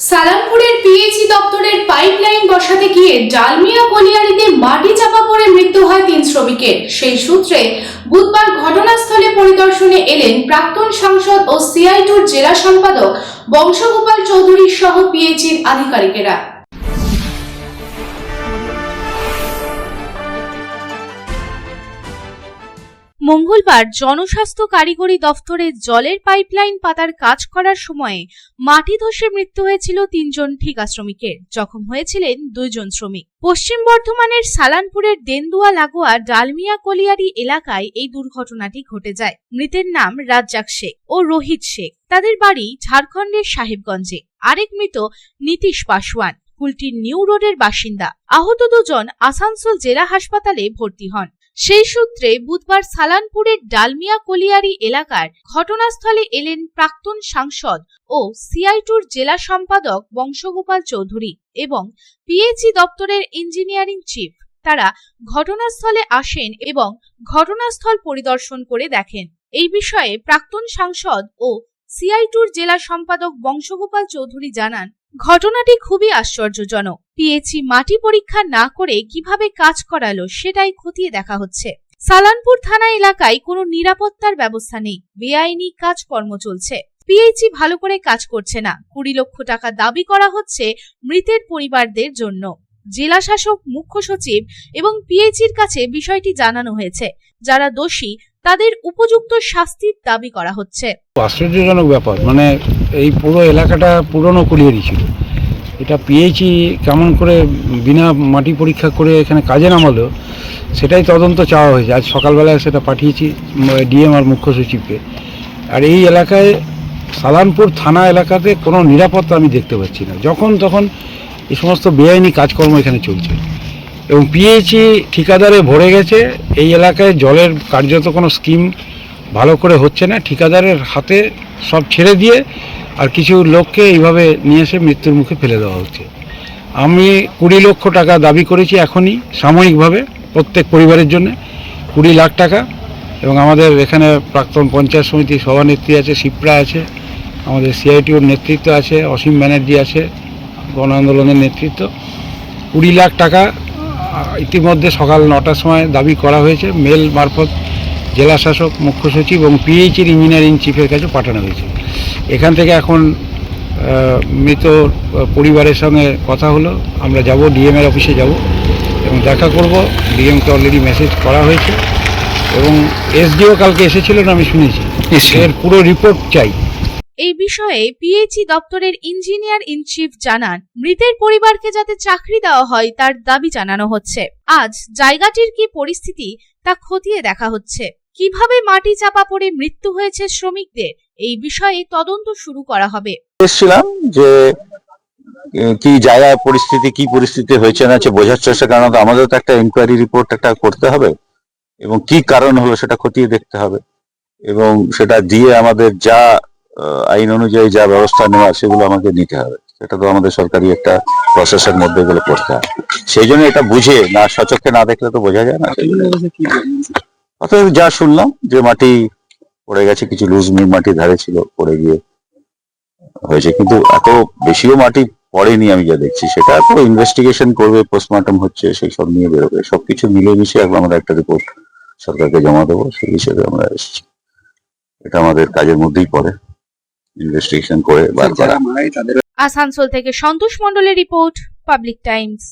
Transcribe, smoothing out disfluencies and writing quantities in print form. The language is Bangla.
সালামপুরের পিএইচই দপ্তরের পাইপলাইন বসাতে গিয়ে ডালমিয়া কলিয়ারিতে মাটি চাপা পড়ে মৃত্যু হয় 3 শ্রমিকের। সেই সূত্রে বুধবার ঘটনাস্থলে পরিদর্শনে এলেন প্রাক্তন সাংসদ ও সিআইটির জেলা সম্পাদক বংশগোপাল চৌধুরী সহ পিএইচির আধিকারিকেরা। মঙ্গলবার জনস্বাস্থ্য কারিগরি দফতরে জলের পাইপলাইন পাতার কাজ করার সময়ে মাটি ধসে মৃত্যু হয়েছিল 3 জন ঠিকা শ্রমিকের। জখম হয়েছিলেন 2 জন শ্রমিক। পশ্চিম বর্ধমানের সালানপুরের দেন্দুয়া লাগোয়া ডালমিয়া কলিয়ারি এলাকায় এই দুর্ঘটনাটি ঘটে যায়। মৃতের নাম রাজ্জাক শেখ ও রোহিত শেখ। তাদের বাড়ি ঝাড়খণ্ডের সাহেবগঞ্জে। আরেক মৃত নীতিশ পাসওয়ান কুলটির নিউ রোডের বাসিন্দা। আহত 2 জন আসানসোল জেলা হাসপাতালে ভর্তি হন। সেই সূত্রে বুধবার সালানপুরের ডালমিয়া কলিয়ারি এলাকার ঘটনাস্থলে এলেন প্রাক্তন সাংসদ ও সিআইটির জেলা সম্পাদক বংশগোপাল চৌধুরী এবং পিএইচই দপ্তরের ইঞ্জিনিয়ারিং চিফ। তারা ঘটনাস্থলে আসেন এবং ঘটনাস্থল পরিদর্শন করে দেখেন। এই বিষয়ে প্রাক্তন সাংসদ ও সিআইটির জেলা সম্পাদক বংশগোপাল চৌধুরী জানান, ঘটনাটি খুবই আশ্চর্যজনক। পিএইচই মাটি পরীক্ষা না করে কিভাবে কাজ করালো সেটাই খতিয়ে দেখা হচ্ছে। সালানপুর থানা এলাকায় কোনো নিরাপত্তার ব্যবস্থা নেই, বেআইনি কাজকর্ম চলছে। পিএইচই ভালো করে কাজ করছে না। 20 লক্ষ টাকা দাবি করা হচ্ছে মৃতের পরিবারদের জন্য। জেলা শাসক, মুখ্য সচিব এবং পিএইচির কাছে বিষয়টি জানানো হয়েছে। যারা দোষী তাদের উপযুক্ত শাস্তির দাবি করা হচ্ছে। আশ্চর্যজনক ব্যাপার, মানে এই পুরো এলাকাটা পুরনো কলিয়ারি ছিল। এটা পিএইচই কেমন করে বিনা মাটি পরীক্ষা করে এখানে কাজে নামালো সেটাই তদন্ত চাওয়া হয়েছে। আজ সকালবেলায় সেটা পাঠিয়েছি ডিএম আর মুখ্য সচিবকে। আর এই এলাকায় সালানপুর থানা এলাকাতে কোনো নিরাপত্তা আমি দেখতে পাচ্ছি না। যখন তখন এই সমস্ত বেআইনি কাজকর্ম এখানে চলছে এবং পিএইচই ঠিকাদারে ভরে গেছে। এই এলাকায় জলের কার্যত কোনো স্কিম ভালো করে হচ্ছে না। ঠিকাদারের হাতে সব ছেড়ে দিয়ে আর কিছু লোককে এইভাবে নিয়ে এসে মৃত্যুর মুখে ফেলে দেওয়া হচ্ছে। আমি 20 লক্ষ টাকা দাবি করেছি এখনই সাময়িকভাবে প্রত্যেক পরিবারের জন্য 20 লাখ টাকা। এবং আমাদের এখানে প্রাক্তন পঞ্চায়েত সমিতির সভানেত্রী আছে, শিপ্রা আছে, আমাদের সিআইটির নেতৃত্ব আছে, অসীম ব্যানার্জি আছে, গণ আন্দোলনের নেতৃত্ব। 20 লাখ টাকা ইতিমধ্যে সকাল 9টার সময় দাবি করা হয়েছে। মেল মারফত জেলা শাসক, মুখ্য সচিব এবং পিএইচির ইঞ্জিনিয়ারিং চিফের কাছে পাঠানো হয়েছে। এখান থেকে এখন মৃত পরিবারের সঙ্গে কথা হলো। আমরা যাব, ডিএমের অফিসে যাব এবং দেখা করব। ডিএমকে অলরেডি মেসেজ করা হয়েছে এবং এসডিও কালকে এসেছিলেন, আমি শুনেছি। এর পুরো রিপোর্ট চাই। এই বিষয়ে পিএইচই দপ্তরের ইঞ্জিনিয়ার ইন চিফ জানান, মৃতের পরিবারকে যাতে চাকরি দেওয়া হয় তার দাবি জানানো হচ্ছে। আজ জায়গাটির কি পরিস্থিতি তা খতিয়ে দেখা হচ্ছে। কিভাবে মাটি চাপা পড়ে মৃত্যু হয়েছে শ্রমিকদের এই বিষয়ে তদন্ত শুরু করা হবে। এসেছিলাম যে কি জায়গায় কি পরিস্থিতি হয়েছে না বোঝার চেষ্টা, কারণ আমাদের তো একটা ইনকোয়ারি রিপোর্ট একটা করতে হবে এবং কি কারণ হলো সেটা খতিয়ে দেখতে হবে এবং সেটা দিয়ে আমাদের যা আইন অনুযায়ী যা ব্যবস্থা নেওয়া সেগুলো আমাকে নিতে হবে। সেটা তো আমাদের সরকারি একটা প্রসেসের মধ্যে এগুলো করতে হবে। সেই জন্য এটা বুঝে না, সচক্ষে না দেখলে তো বোঝা যায় না। অতএব যা শুনলাম যে মাটি পড়ে গেছে, কিছু লুজ মাটি ধারে ছিল, পড়ে গিয়ে হয়েছে, কিন্তু এত বেশিও মাটি পড়েনি। আমি যা দেখছি সেটা পুরো ইনভেস্টিগেশন করবে, পোস্টমর্টম হচ্ছে, সেই সব নিয়ে বেরোবে। সবকিছু মিলে মিশিয়ে আমরা একটা রিপোর্ট সরকারকে জমা দেবো। সেই হিসেবে আমরা এসেছি। এটা আমাদের কাজের মধ্যেই পড়ে, ইনভেস্টিগেশন করে বার করা। আসানসোল থেকে সন্তোষ মণ্ডলের রিপোর্ট, পাবলিক টাইমস।